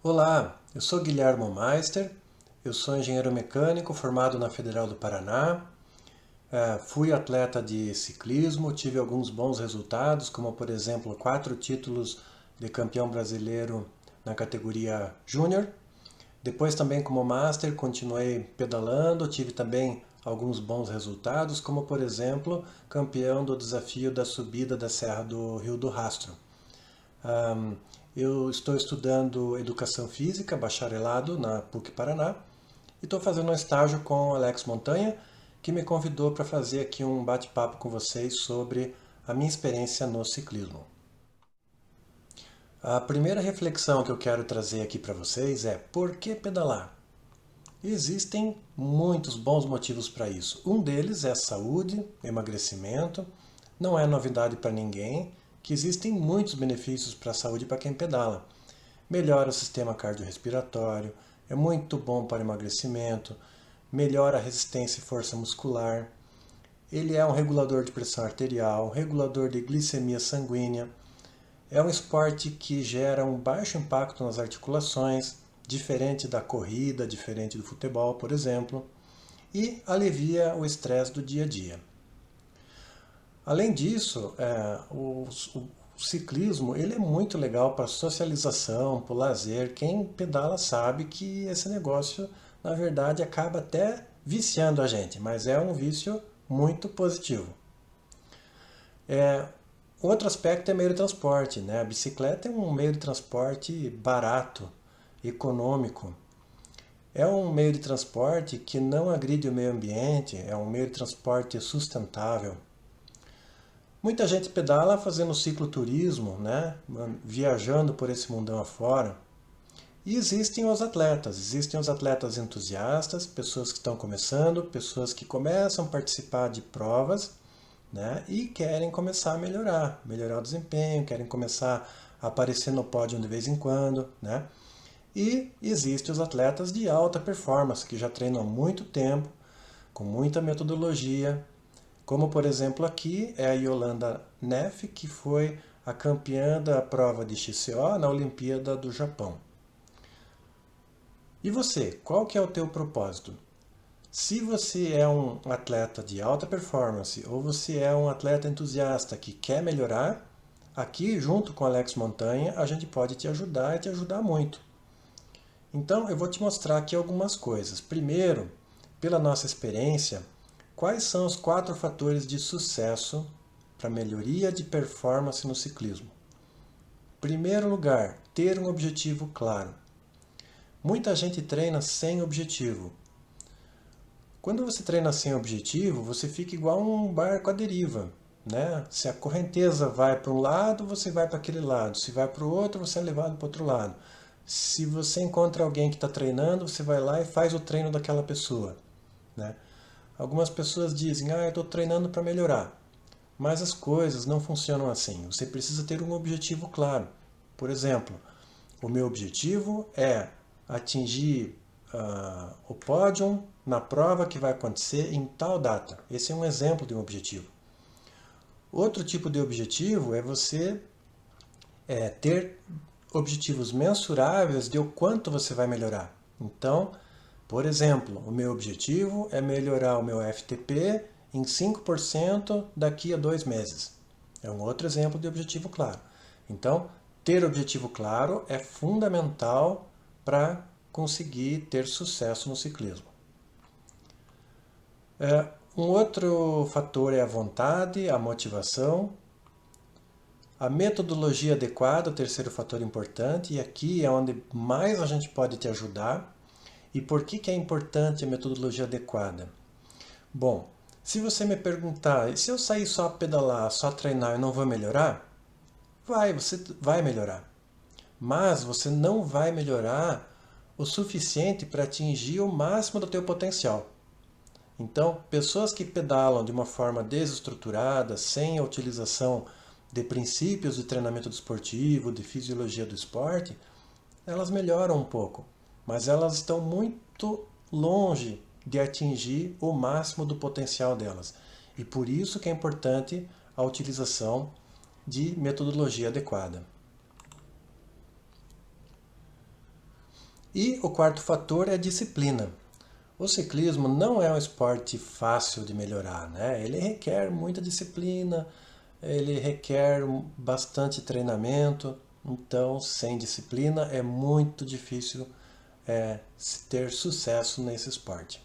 Olá, eu sou Guilhermo Meister, eu sou engenheiro mecânico formado na Federal do Paraná. Fui atleta de ciclismo, tive alguns bons resultados, como por exemplo 4 títulos de campeão brasileiro na categoria Júnior. Depois também como Master continuei pedalando, tive também alguns bons resultados, como por exemplo campeão do desafio da subida da Serra do Rio do Rastro. Eu estou estudando Educação Física, bacharelado na PUC Paraná, e estou fazendo um estágio com o Alex Montanha, que me convidou para fazer aqui um bate-papo com vocês sobre a minha experiência no ciclismo. A primeira reflexão que eu quero trazer aqui para vocês é: por que pedalar? Existem muitos bons motivos para isso. Um deles é saúde, emagrecimento. Não é novidade para ninguém que existem muitos benefícios para a saúde para quem pedala. Melhora o sistema cardiorrespiratório, é muito bom para emagrecimento, melhora a resistência e força muscular. Ele é um regulador de pressão arterial, regulador de glicemia sanguínea. É um esporte que gera um baixo impacto nas articulações, diferente da corrida, diferente do futebol, por exemplo, e alivia o estresse do dia a dia. Além disso, o ciclismo ele é muito legal para socialização, para o lazer. Quem pedala sabe que esse negócio, na verdade, acaba até viciando a gente, mas é um vício muito positivo. Outro aspecto é meio de transporte, né? A bicicleta é um meio de transporte barato, econômico. É um meio de transporte que não agride o meio ambiente, é um meio de transporte sustentável. Muita gente pedala fazendo cicloturismo, né? Viajando por esse mundão afora. E existem os atletas entusiastas, pessoas que estão começando, pessoas que começam a participar de provas, né? E querem começar a melhorar o desempenho, querem começar a aparecer no pódio de vez em quando, né? E existem os atletas de alta performance, que já treinam há muito tempo, com muita metodologia, como por exemplo aqui é a Yolanda Neff, que foi a campeã da prova de XCO na Olimpíada do Japão. E você, qual que é o teu propósito? Se você é um atleta de alta performance ou você é um atleta entusiasta que quer melhorar, aqui junto com Alex Montanha a gente pode te ajudar e te ajudar muito. Então eu vou te mostrar aqui algumas coisas. Primeiro, pela nossa experiência, quais são os 4 fatores de sucesso para melhoria de performance no ciclismo? Primeiro lugar, ter um objetivo claro. Muita gente treina sem objetivo. Quando você treina sem objetivo, você fica igual um barco à deriva, né? Se a correnteza vai para um lado, você vai para aquele lado. Se vai para o outro, você é levado para o outro lado. Se você encontra alguém que está treinando, você vai lá e faz o treino daquela pessoa, né? Algumas pessoas dizem: eu estou treinando para melhorar. Mas as coisas não funcionam assim. Você precisa ter um objetivo claro. Por exemplo, o meu objetivo é atingir o pódio na prova que vai acontecer em tal data. Esse é um exemplo de um objetivo. Outro tipo de objetivo é você ter objetivos mensuráveis de o quanto você vai melhorar. Então, por exemplo, o meu objetivo é melhorar o meu FTP em 5% daqui a 2 meses. É um outro exemplo de objetivo claro. Então, ter objetivo claro é fundamental para conseguir ter sucesso no ciclismo. Um outro fator é a vontade, a motivação. A metodologia adequada, o terceiro fator importante, e aqui é onde mais a gente pode te ajudar. E por que é importante a metodologia adequada? Bom, se você me perguntar, se eu sair só a pedalar, só a treinar, eu não vou melhorar? Você vai melhorar. Mas você não vai melhorar o suficiente para atingir o máximo do teu potencial. Então, pessoas que pedalam de uma forma desestruturada, sem a utilização de princípios de treinamento desportivo, de fisiologia do esporte, elas melhoram um pouco, mas elas estão muito longe de atingir o máximo do potencial delas. E por isso que é importante a utilização de metodologia adequada. E o quarto fator é a disciplina. O ciclismo não é um esporte fácil de melhorar, né? Ele requer muita disciplina, ele requer bastante treinamento, então sem disciplina é muito difícil ter sucesso nesse esporte.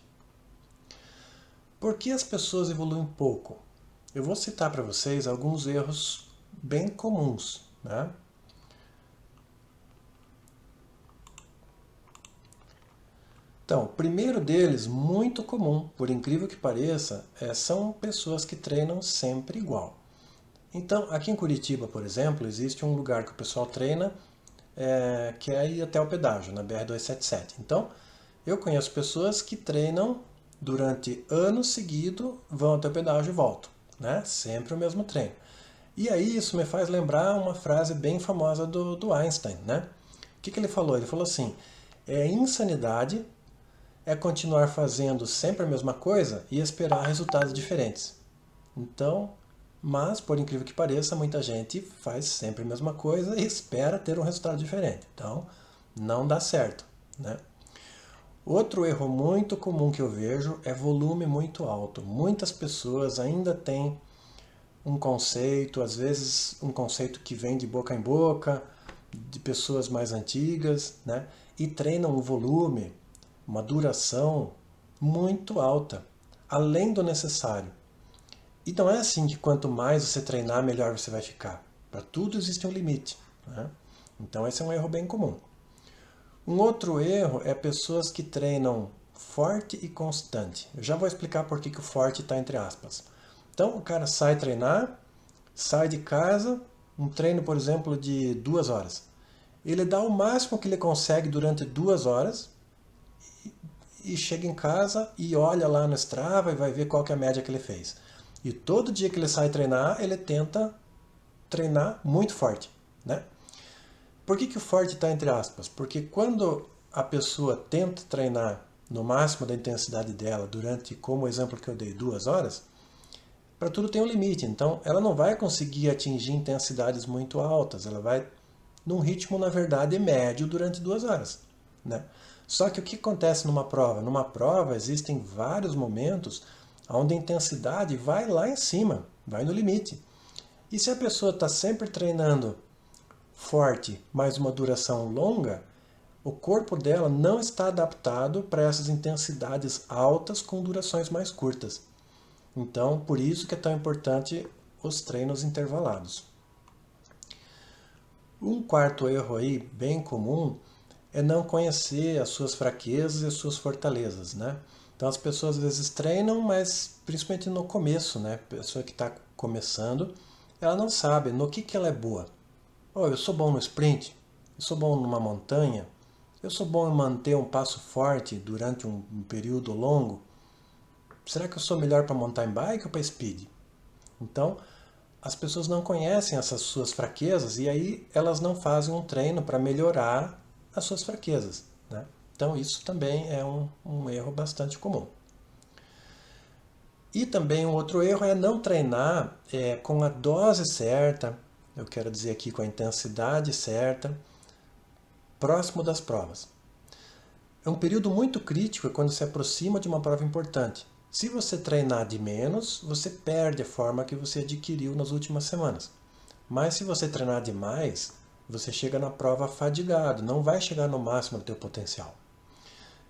Por que as pessoas evoluem pouco? Eu vou citar para vocês alguns erros bem comuns, né? Então, o primeiro deles, muito comum, por incrível que pareça, são pessoas que treinam sempre igual. Então, aqui em Curitiba, por exemplo, existe um lugar que o pessoal treina, que é ir até o pedágio, na BR-277. Então, eu conheço pessoas que treinam durante anos seguidos, vão até o pedágio e voltam, né? Sempre o mesmo treino. E aí isso me faz lembrar uma frase bem famosa do Einstein, né? O que ele falou? Ele falou assim, insanidade é continuar fazendo sempre a mesma coisa e esperar resultados diferentes. Então, mas, por incrível que pareça, muita gente faz sempre a mesma coisa e espera ter um resultado diferente. Então, não dá certo, né? Outro erro muito comum que eu vejo é volume muito alto. Muitas pessoas ainda têm um conceito, às vezes um conceito que vem de boca em boca, de pessoas mais antigas, né? E treinam um volume, uma duração muito alta, além do necessário. E não é assim que quanto mais você treinar, melhor você vai ficar. Para tudo existe um limite, né? Então esse é um erro bem comum. Um outro erro é pessoas que treinam forte e constante. Eu já vou explicar por que o forte está entre aspas. Então o cara sai treinar, sai de casa, um treino, por exemplo, de 2 horas. Ele dá o máximo que ele consegue durante 2 horas e chega em casa e olha lá no Strava e vai ver qual que é a média que ele fez. E todo dia que ele sai treinar, ele tenta treinar muito forte, né? Por que o forte está entre aspas? Porque quando a pessoa tenta treinar no máximo da intensidade dela durante, como o exemplo que eu dei, 2 horas, para tudo tem um limite. Então, ela não vai conseguir atingir intensidades muito altas. Ela vai num ritmo, na verdade, médio durante 2 horas, né? Só que o que acontece numa prova? Numa prova existem vários momentos onde a intensidade vai lá em cima, vai no limite. E se a pessoa está sempre treinando forte, mas uma duração longa, o corpo dela não está adaptado para essas intensidades altas com durações mais curtas. Então, por isso que é tão importante os treinos intervalados. Um quarto erro aí, bem comum, é não conhecer as suas fraquezas e as suas fortalezas, né? Então as pessoas às vezes treinam, mas principalmente no começo, né? A pessoa que está começando, ela não sabe no que ela é boa. Oh, eu sou bom no sprint, eu sou bom numa montanha, eu sou bom em manter um passo forte durante um período longo. Será que eu sou melhor para mountain bike ou para speed? Então, as pessoas não conhecem essas suas fraquezas e aí elas não fazem um treino para melhorar as suas fraquezas, né? Então isso também é um erro bastante comum. E também um outro erro é não treinar com a dose certa, eu quero dizer aqui com a intensidade certa, próximo das provas. É um período muito crítico quando se aproxima de uma prova importante. Se você treinar de menos, você perde a forma que você adquiriu nas últimas semanas. Mas se você treinar demais, você chega na prova fadigado, não vai chegar no máximo do teu potencial.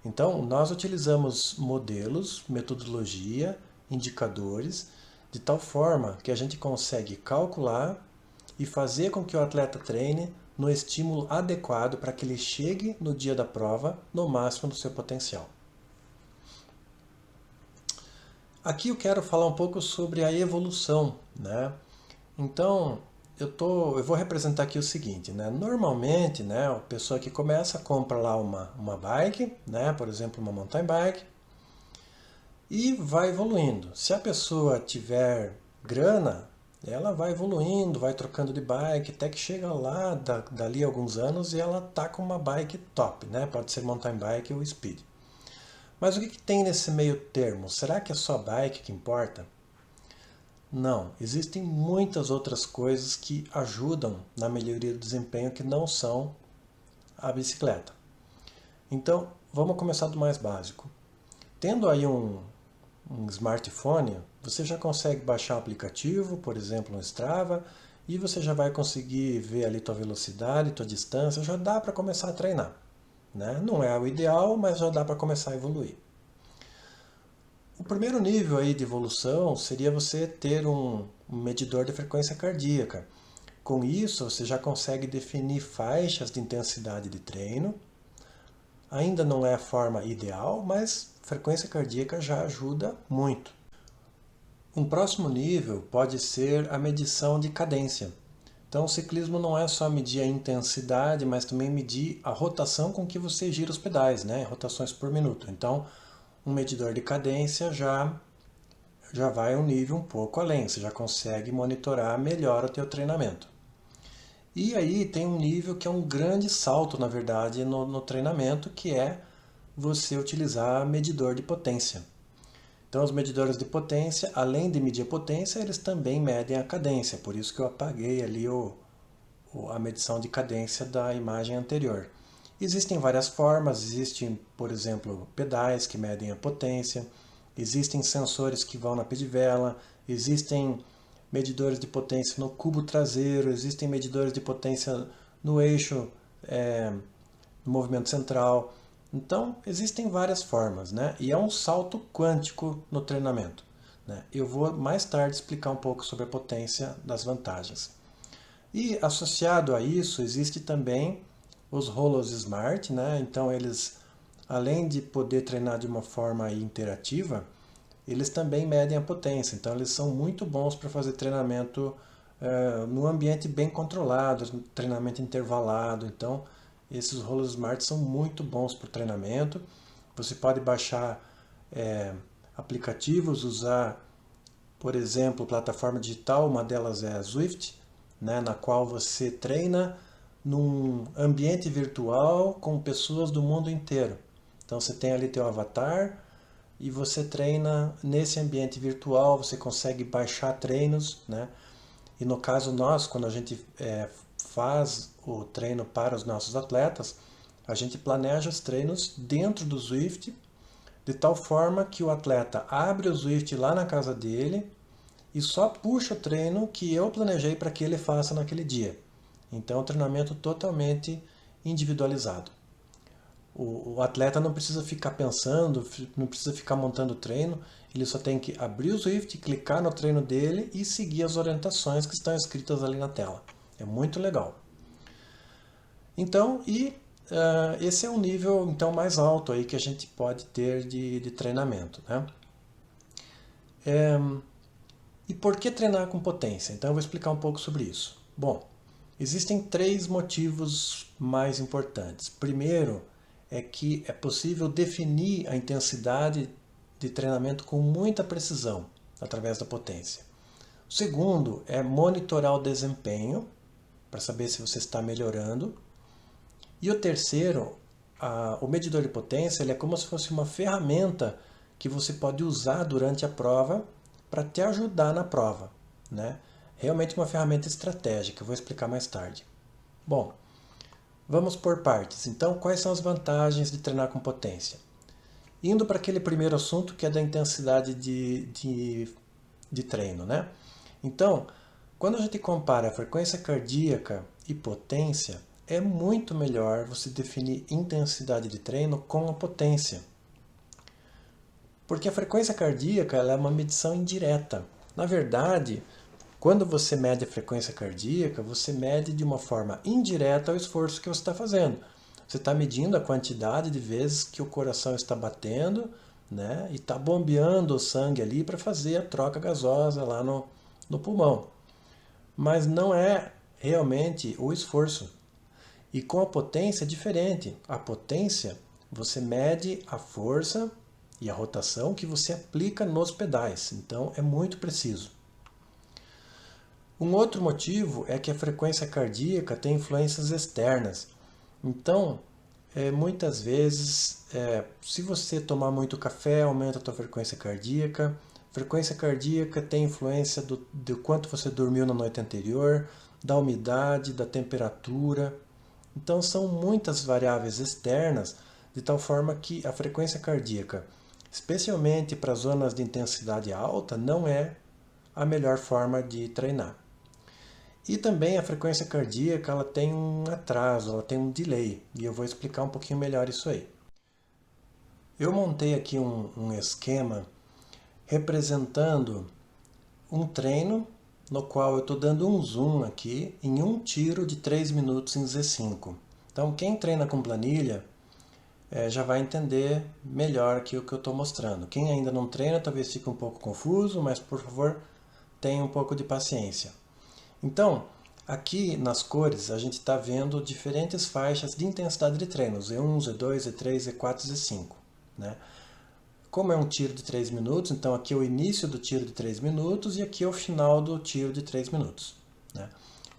Então, nós utilizamos modelos, metodologia, indicadores, de tal forma que a gente consegue calcular e fazer com que o atleta treine no estímulo adequado para que ele chegue no dia da prova no máximo do seu potencial. Aqui eu quero falar um pouco sobre a evolução, né? Então, eu vou representar aqui o seguinte, né? Normalmente, né, a pessoa que começa compra lá uma bike, né, por exemplo, uma mountain bike, e vai evoluindo. Se a pessoa tiver grana, ela vai evoluindo, vai trocando de bike, até que chega lá, dali a alguns anos, e ela tá com uma bike top, né? Pode ser mountain bike ou speed. Mas o que tem nesse meio termo? Será que é só bike que importa? Não, existem muitas outras coisas que ajudam na melhoria do desempenho que não são a bicicleta. Então, vamos começar do mais básico. Tendo aí um smartphone, você já consegue baixar um aplicativo, por exemplo, um Strava, e você já vai conseguir ver ali tua velocidade, tua distância, já dá para começar a treinar, né? Não é o ideal, mas já dá para começar a evoluir. O primeiro nível aí de evolução seria você ter um medidor de frequência cardíaca. Com isso, você já consegue definir faixas de intensidade de treino. Ainda não é a forma ideal, mas frequência cardíaca já ajuda muito. Um próximo nível pode ser a medição de cadência. Então, o ciclismo não é só medir a intensidade, mas também medir a rotação com que você gira os pedais, né? Rotações por minuto. Então, um medidor de cadência já vai um nível um pouco além, você já consegue monitorar melhor o teu treinamento. E aí tem um nível que é um grande salto, na verdade, no treinamento, que é você utilizar medidor de potência. Então, os medidores de potência, além de medir a potência, eles também medem a cadência. Por isso que eu apaguei ali a medição de cadência da imagem anterior. Existem várias formas, existem, por exemplo, pedais que medem a potência, existem sensores que vão na pedivela, existem medidores de potência no cubo traseiro, existem medidores de potência no eixo, no movimento central. Então, existem várias formas, né? E é um salto quântico no treinamento, né? Eu vou mais tarde explicar um pouco sobre a potência das vantagens. E associado a isso, existe também os rolos Smart, né? Então, eles, além de poder treinar de uma forma interativa, eles também medem a potência. Então, eles são muito bons para fazer treinamento no ambiente bem controlado, treinamento intervalado. Então, esses rolos Smart são muito bons para o treinamento. Você pode baixar aplicativos, usar, por exemplo, plataforma digital, uma delas é a Zwift, né, na qual você treina num ambiente virtual com pessoas do mundo inteiro. Então você tem ali teu avatar e você treina nesse ambiente virtual, você consegue baixar treinos, né? E no caso nós, quando a gente faz o treino para os nossos atletas, a gente planeja os treinos dentro do Zwift, de tal forma que o atleta abre o Zwift lá na casa dele e só puxa o treino que eu planejei para que ele faça naquele dia. Então, é um treinamento totalmente individualizado. O atleta não precisa ficar pensando, não precisa ficar montando treino, ele só tem que abrir o Zwift, clicar no treino dele e seguir as orientações que estão escritas ali na tela. É muito legal. Então, esse é um nível então mais alto aí que a gente pode ter de treinamento, né? E por que treinar com potência? Então eu vou explicar um pouco sobre isso. Bom, existem três motivos mais importantes. Primeiro é que é possível definir a intensidade de treinamento com muita precisão através da potência. O segundo é monitorar o desempenho para saber se você está melhorando. E o terceiro, o medidor de potência, ele é como se fosse uma ferramenta que você pode usar durante a prova para te ajudar na prova, né? Realmente uma ferramenta estratégica, eu vou explicar mais tarde. Bom, vamos por partes. Então, quais são as vantagens de treinar com potência? Indo para aquele primeiro assunto que é da intensidade de treino, né? Então, quando a gente compara a frequência cardíaca e potência, é muito melhor você definir intensidade de treino com a potência. Porque a frequência cardíaca ela é uma medição indireta. Na verdade, quando você mede a frequência cardíaca, você mede de uma forma indireta o esforço que você está fazendo. Você está medindo a quantidade de vezes que o coração está batendo, né, e está bombeando o sangue ali para fazer a troca gasosa lá no pulmão. Mas não é realmente o esforço. E com a potência é diferente. A potência, você mede a força e a rotação que você aplica nos pedais. Então é muito preciso. Um outro motivo é que a frequência cardíaca tem influências externas. Então, muitas vezes, se você tomar muito café, aumenta a tua frequência cardíaca. Frequência cardíaca tem influência do quanto você dormiu na noite anterior, da umidade, da temperatura. Então, são muitas variáveis externas de tal forma que a frequência cardíaca, especialmente para zonas de intensidade alta, não é a melhor forma de treinar. E também a frequência cardíaca ela tem um atraso, ela tem um delay, e eu vou explicar um pouquinho melhor isso aí. Eu montei aqui um esquema representando um treino no qual eu estou dando um zoom aqui em um tiro de 3 minutos em Z5. Então quem treina com planilha já vai entender melhor aqui o que eu estou mostrando. Quem ainda não treina talvez fique um pouco confuso, mas por favor tenha um pouco de paciência. Então, aqui nas cores a gente está vendo diferentes faixas de intensidade de treino, Z1, Z2, Z3, Z4, Z5. Né? Como é um tiro de 3 minutos, então aqui é o início do tiro de 3 minutos e aqui é o final do tiro de 3 minutos. Né?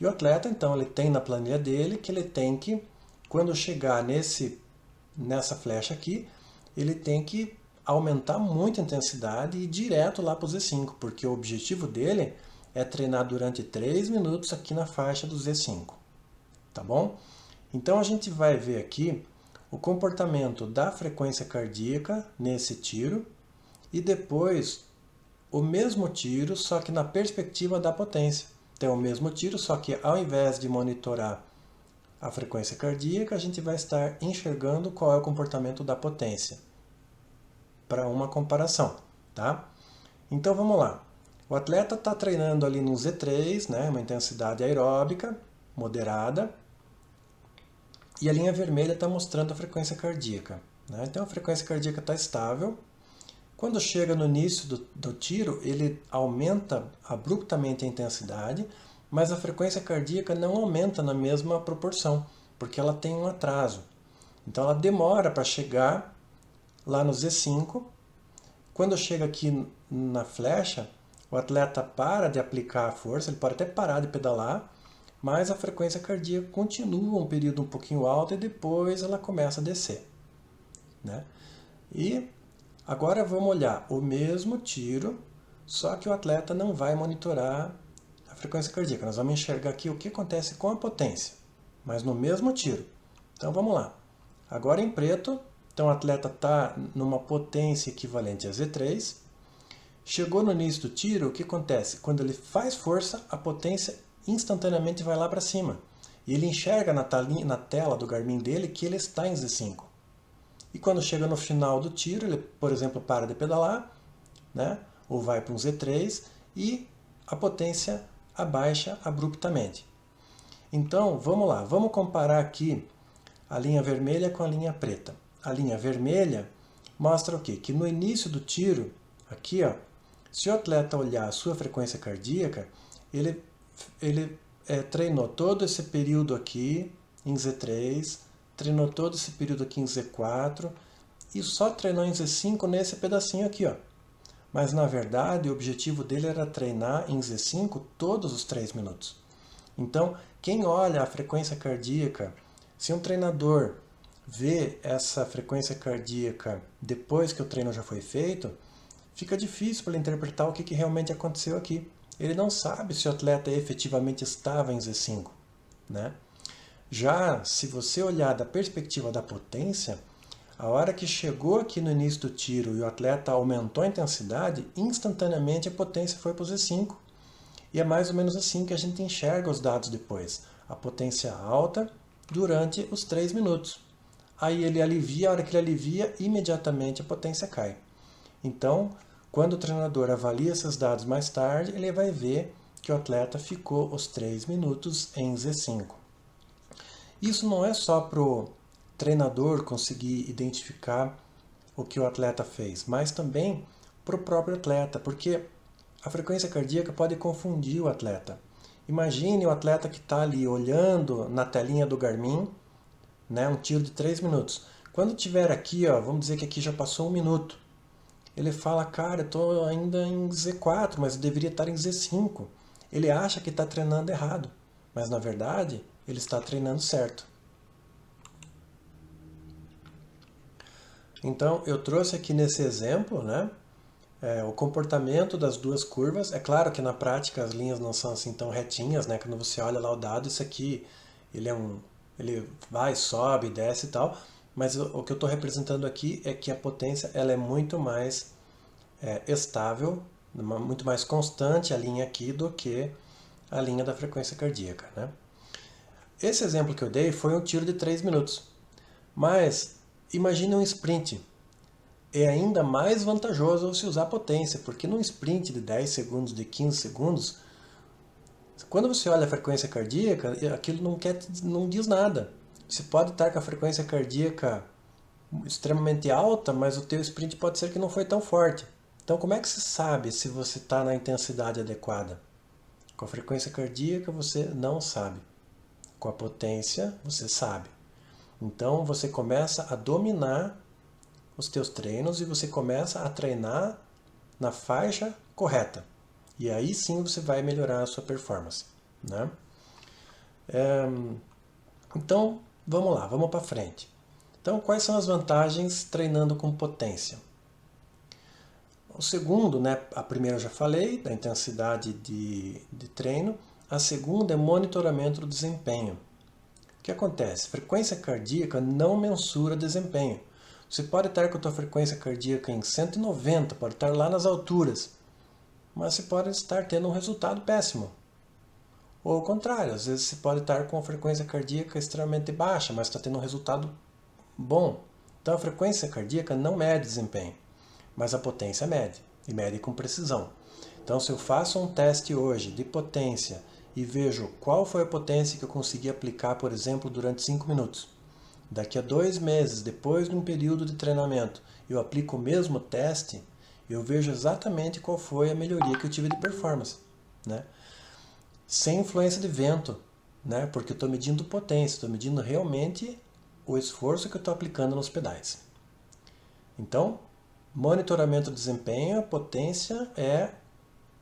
E o atleta, então, ele tem na planilha dele que ele tem que, quando chegar nessa flecha aqui, ele tem que aumentar muito a intensidade e ir direto lá para o Z5, porque o objetivo dele é treinar durante 3 minutos aqui na faixa do Z5. Tá bom? Então a gente vai ver aqui o comportamento da frequência cardíaca nesse tiro e depois o mesmo tiro, só que na perspectiva da potência. Então o mesmo tiro, só que ao invés de monitorar a frequência cardíaca, a gente vai estar enxergando qual é o comportamento da potência para uma comparação, tá? Então vamos lá. O atleta está treinando ali no Z3, né, uma intensidade aeróbica moderada, e a linha vermelha está mostrando a frequência cardíaca. Né? Então a frequência cardíaca está estável. Quando chega no início do tiro, ele aumenta abruptamente a intensidade, mas a frequência cardíaca não aumenta na mesma proporção, porque ela tem um atraso. Então ela demora para chegar lá no Z5. Quando chega aqui na flecha, o atleta para de aplicar a força, ele pode até parar de pedalar, mas a frequência cardíaca continua um período um pouquinho alto e depois ela começa a descer. Né? E agora vamos olhar o mesmo tiro, só que o atleta não vai monitorar a frequência cardíaca. Nós vamos enxergar aqui o que acontece com a potência, mas no mesmo tiro. Então vamos lá. Agora em preto, então o atleta está numa potência equivalente a Z3. Chegou no início do tiro, o que acontece? Quando ele faz força, a potência instantaneamente vai lá para cima. E ele enxerga na tela do Garmin dele que ele está em Z5. E quando chega no final do tiro, ele, por exemplo, para de pedalar, né? Ou vai para um Z3 e a potência abaixa abruptamente. Então, vamos lá, vamos comparar aqui a linha vermelha com a linha preta. A linha vermelha mostra o quê? Que no início do tiro, aqui, ó, se o atleta olhar a sua frequência cardíaca, ele treinou todo esse período aqui em Z3, treinou todo esse período aqui em Z4 e só treinou em Z5 nesse pedacinho aqui, ó. Mas na verdade o objetivo dele era treinar em Z5 todos os 3 minutos. Então, quem olha a frequência cardíaca, se um treinador vê essa frequência cardíaca depois que o treino já foi feito, fica difícil para ele interpretar o que realmente aconteceu aqui. Ele não sabe se o atleta efetivamente estava em Z5. Né? Já se você olhar da perspectiva da potência, a hora que chegou aqui no início do tiro e o atleta aumentou a intensidade, instantaneamente a potência foi para o Z5. E é mais ou menos assim que a gente enxerga os dados depois. A potência alta durante os 3 minutos. Aí ele alivia, a hora que ele alivia, imediatamente a potência cai. Então, quando o treinador avalia esses dados mais tarde, ele vai ver que o atleta ficou os 3 minutos em Z5. Isso não é só para o treinador conseguir identificar o que o atleta fez, mas também para o próprio atleta, porque a frequência cardíaca pode confundir o atleta. Imagine o atleta que está ali olhando na telinha do Garmin, né, um tiro de 3 minutos. Quando tiver aqui, ó, vamos dizer que aqui já passou 1 minuto, ele fala, cara, eu estou ainda em Z4, mas eu deveria estar em Z5. Ele acha que está treinando errado, mas na verdade ele está treinando certo. Então eu trouxe aqui nesse exemplo, né, o comportamento das duas curvas. É claro que na prática as linhas não são assim tão retinhas, né? Quando você olha lá o dado, isso aqui ele vai, sobe, desce e tal, mas o que eu estou representando aqui é que a potência ela é muito mais estável, muito mais constante a linha aqui do que a linha da frequência cardíaca, né? Esse exemplo que eu dei foi um tiro de 3 minutos, mas imagine um sprint. É ainda mais vantajoso se usar potência, porque num sprint de 10 segundos, de 15 segundos, quando você olha a frequência cardíaca, aquilo não diz nada. Você pode estar com a frequência cardíaca extremamente alta, mas o teu sprint pode ser que não foi tão forte. Então, como é que você sabe se você está na intensidade adequada? Com a frequência cardíaca, você não sabe. Com a potência, você sabe. Então, você começa a dominar os teus treinos e você começa a treinar na faixa correta. E aí sim você vai melhorar a sua performance, né? Então, vamos lá, vamos para frente. Então, quais são as vantagens treinando com potência? O segundo, né, a primeira eu já falei, da intensidade de treino. A segunda é monitoramento do desempenho. O que acontece? Frequência cardíaca não mensura desempenho. Você pode estar com a tua frequência cardíaca em 190, pode estar lá nas alturas, mas você pode estar tendo um resultado péssimo. Ou ao contrário, às vezes você pode estar com a frequência cardíaca extremamente baixa, mas está tendo um resultado bom. Então a frequência cardíaca não mede desempenho, mas a potência mede, e mede com precisão. Então se eu faço um teste hoje de potência e vejo qual foi a potência que eu consegui aplicar, por exemplo, durante 5 minutos, daqui a 2 meses, depois de um período de treinamento, eu aplico o mesmo teste, eu vejo exatamente qual foi a melhoria que eu tive de performance, né? Sem influência de vento, né? Porque eu estou medindo potência, estou medindo realmente o esforço que eu estou aplicando nos pedais. Então, monitoramento de desempenho, potência é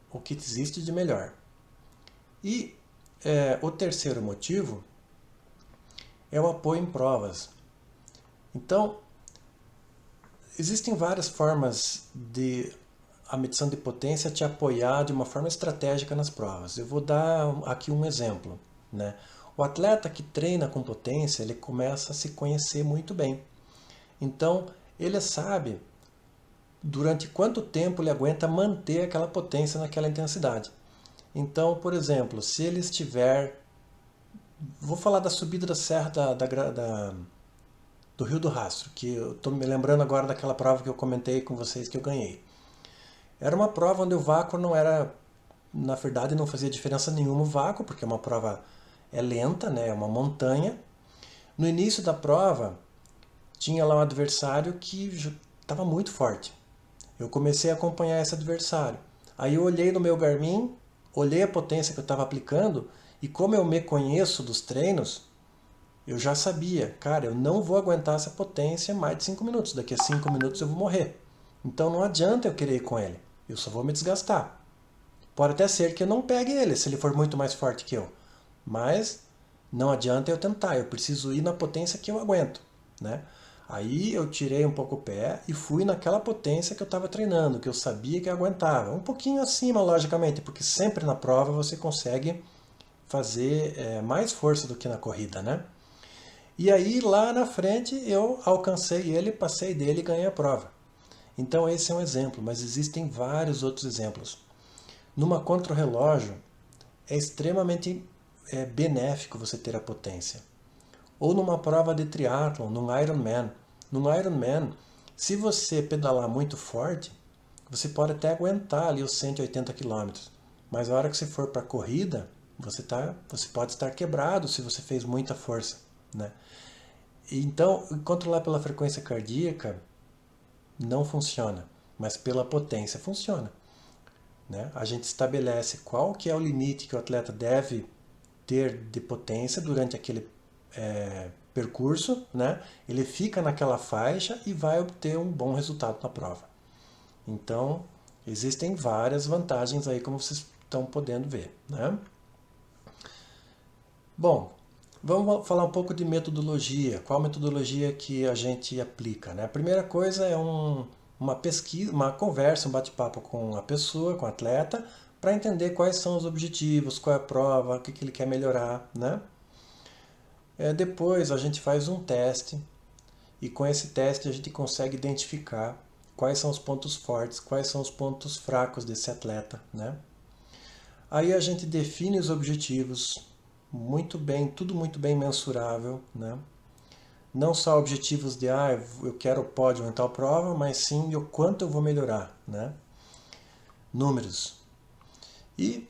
o que existe de melhor. E o terceiro motivo é o apoio em provas. Então, existem várias formas de a medição de potência te apoiar de uma forma estratégica nas provas. Eu vou dar aqui um exemplo, né? O atleta que treina com potência, ele começa a se conhecer muito bem. Então, ele sabe durante quanto tempo ele aguenta manter aquela potência naquela intensidade. Então, por exemplo, se ele estiver... Vou falar da subida da serra do Rio do Rastro, que eu estou me lembrando agora daquela prova que eu comentei com vocês que eu ganhei. Era uma prova onde o vácuo não era, na verdade não fazia diferença nenhuma o vácuo, porque é uma prova lenta, né? É uma montanha. No início da prova, tinha lá um adversário que estava muito forte. Eu comecei a acompanhar esse adversário. Aí eu olhei no meu Garmin, olhei a potência que eu estava aplicando, e como eu me conheço dos treinos, eu já sabia, cara, eu não vou aguentar essa potência mais de 5 minutos. Daqui a 5 minutos eu vou morrer. Então não adianta eu querer ir com ele. Eu só vou me desgastar. Pode até ser que eu não pegue ele, se ele for muito mais forte que eu. Mas não adianta eu tentar. Eu preciso ir na potência que eu aguento, né? Aí eu tirei um pouco o pé e fui naquela potência que eu estava treinando, que eu sabia que eu aguentava. Um pouquinho acima, logicamente, porque sempre na prova você consegue fazer mais força do que na corrida, né? E aí lá na frente eu alcancei ele, passei dele e ganhei a prova. Então esse é um exemplo, mas existem vários outros exemplos. Numa contrarrelógio é extremamente benéfico você ter a potência. Ou numa prova de triatlon, num Ironman. Num Ironman, se você pedalar muito forte, você pode até aguentar ali os 180 km. Mas a hora que você for para a corrida, você pode estar quebrado se você fez muita força, né? Então, controlar pela frequência cardíaca não funciona, mas pela potência funciona, né? A gente estabelece qual que é o limite que o atleta deve ter de potência durante aquele percurso, né? Ele fica naquela faixa e vai obter um bom resultado na prova. Então, existem várias vantagens aí, como vocês estão podendo ver, né? Bom, vamos falar um pouco de metodologia. Qual metodologia que a gente aplica, né? A primeira coisa é uma pesquisa, uma conversa, um bate-papo com a pessoa, com o atleta, para entender quais são os objetivos, qual é a prova, o que ele quer melhorar, né? Depois a gente faz um teste e com esse teste a gente consegue identificar quais são os pontos fortes, quais são os pontos fracos desse atleta, né? Aí a gente define os objetivos muito bem, tudo muito bem mensurável, né? Não só objetivos de eu quero pódio em tal prova, mas sim o quanto eu vou melhorar, né? Números. E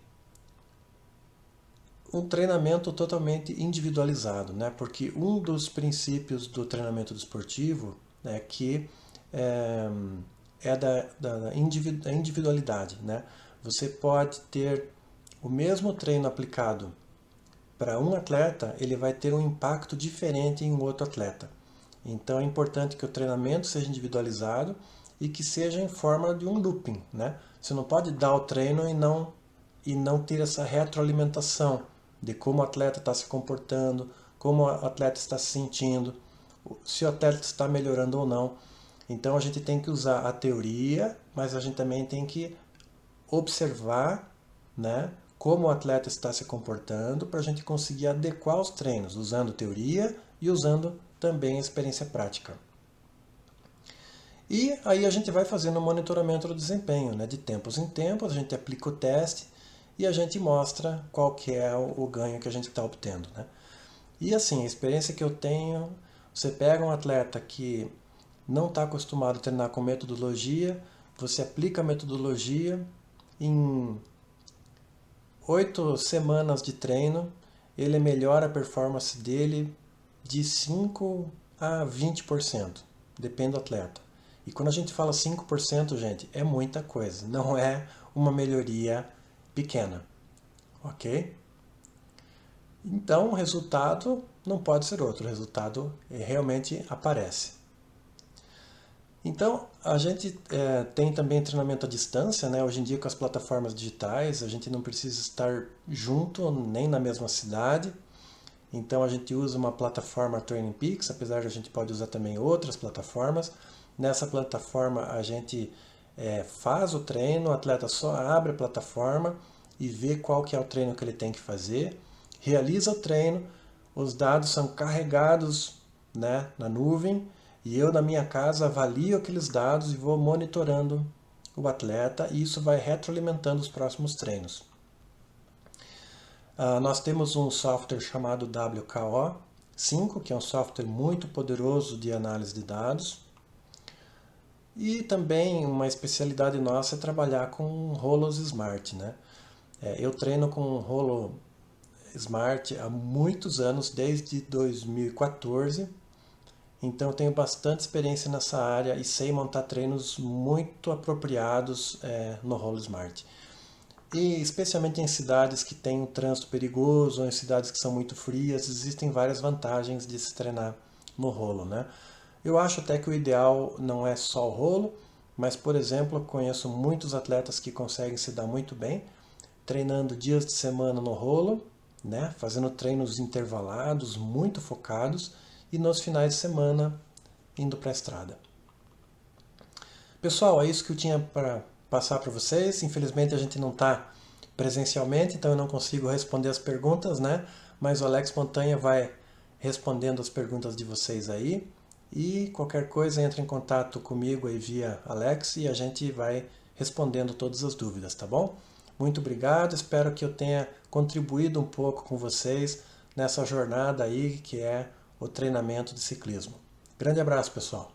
um treinamento totalmente individualizado, né? Porque um dos princípios do treinamento desportivo é que é da individualidade, né? Você pode ter o mesmo treino aplicado para um atleta, ele vai ter um impacto diferente em um outro atleta. Então é importante que o treinamento seja individualizado e que seja em forma de um looping, né? Você não pode dar o treino e não ter essa retroalimentação de como o atleta está se comportando, como o atleta está se sentindo, se o atleta está melhorando ou não. Então a gente tem que usar a teoria, mas a gente também tem que observar, né, como o atleta está se comportando para a gente conseguir adequar os treinos, usando teoria e usando também a experiência prática. E aí a gente vai fazendo o monitoramento do desempenho, né? De tempos em tempos, a gente aplica o teste e a gente mostra qual que é o ganho que a gente está obtendo, né? E assim, a experiência que eu tenho, você pega um atleta que não está acostumado a treinar com metodologia, você aplica a metodologia, em 8 semanas de treino, ele melhora a performance dele de 5 a 20%, depende do atleta. E quando a gente fala 5%, gente, é muita coisa, não é uma melhoria pequena, ok? Então o resultado não pode ser outro, o resultado realmente aparece. Então, a gente tem também treinamento à distância, né? Hoje em dia com as plataformas digitais, a gente não precisa estar junto, nem na mesma cidade. Então a gente usa uma plataforma Training Peaks, apesar de a gente pode usar também outras plataformas. Nessa plataforma a gente faz o treino, o atleta só abre a plataforma e vê qual que é o treino que ele tem que fazer, realiza o treino, os dados são carregados, né, na nuvem, e eu na minha casa avalio aqueles dados e vou monitorando o atleta, e isso vai retroalimentando os próximos treinos. Nós temos um software chamado WKO5, que é um software muito poderoso de análise de dados. E também uma especialidade nossa é trabalhar com rolos Smart, né? Eu treino com rolo Smart há muitos anos, desde 2014. Então eu tenho bastante experiência nessa área e sei montar treinos muito apropriados no rolo Smart. E especialmente em cidades que têm um trânsito perigoso, ou em cidades que são muito frias, existem várias vantagens de se treinar no rolo, né? Eu acho até que o ideal não é só o rolo, mas, por exemplo, eu conheço muitos atletas que conseguem se dar muito bem, treinando dias de semana no rolo, né? Fazendo treinos intervalados, muito focados, e nos finais de semana indo para a estrada. Pessoal, é isso que eu tinha para passar para vocês. Infelizmente a gente não está presencialmente, então eu não consigo responder as perguntas, né? Mas o Alex Montanha vai respondendo as perguntas de vocês aí. E qualquer coisa, entre em contato comigo aí via Alex e a gente vai respondendo todas as dúvidas, tá bom? Muito obrigado, espero que eu tenha contribuído um pouco com vocês nessa jornada aí que é o treinamento de ciclismo. Grande abraço, pessoal!